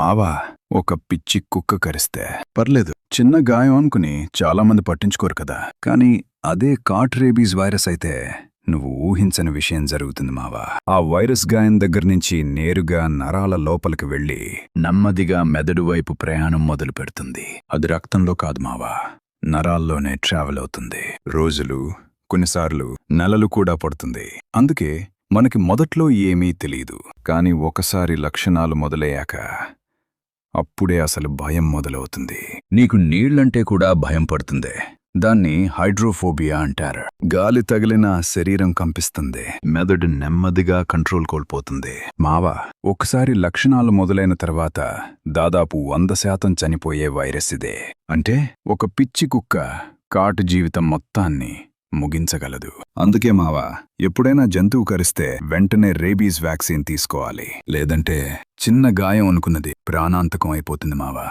మావా, ఒక పిచ్చి కుక్క కరిస్తే పర్లేదు, చిన్న గాయం అనుకుని చాలామంది పట్టించుకోరు కదా. కానీ అదే కాట్ రేబీస్ వైరస్ అయితే నువ్వు ఊహించని విషయం జరుగుతుంది మావా. ఆ వైరస్ గాయం దగ్గర్నుంచి నేరుగా నరాల లోపలికి వెళ్లి నెమ్మదిగా మెదడు వైపు ప్రయాణం మొదలు పెడుతుంది. అది రక్తంలో కాదు మావా, నరాల్లోనే ట్రావెల్ అవుతుంది. రోజులు, కొన్నిసార్లు నెలలు కూడా పడుతుంది. అందుకే మనకి మొదట్లో ఏమీ తెలీదు. కాని ఒకసారి లక్షణాలు మొదలయ్యాక అప్పుడే అసలు భయం మొదలవుతుంది. నీకు నీళ్లంటే కూడా భయం పడుతుంది. దాన్ని హైడ్రోఫోబియా అంటారు. గాలి తగిలిన శరీరం కంపిస్తుంది, మెదడు నెమ్మదిగా కంట్రోల్ కోల్పోతుంది. మావా, ఒకసారి లక్షణాలు మొదలైన తర్వాత దాదాపు 100% చనిపోయే వైరస్ ఇదే. అంటే ఒక పిచ్చి కుక్క కాటు జీవితం మొత్తాన్ని ముగించగలదు. అందుకే మావా, ఎప్పుడైనా జంతువు కరిస్తే వెంటనే రేబీస్ వ్యాక్సిన్ తీసుకోవాలి. లేదంటే చిన్న గాయం అనుకున్నది ప్రాణాంతకం అయిపోతుంది మావా.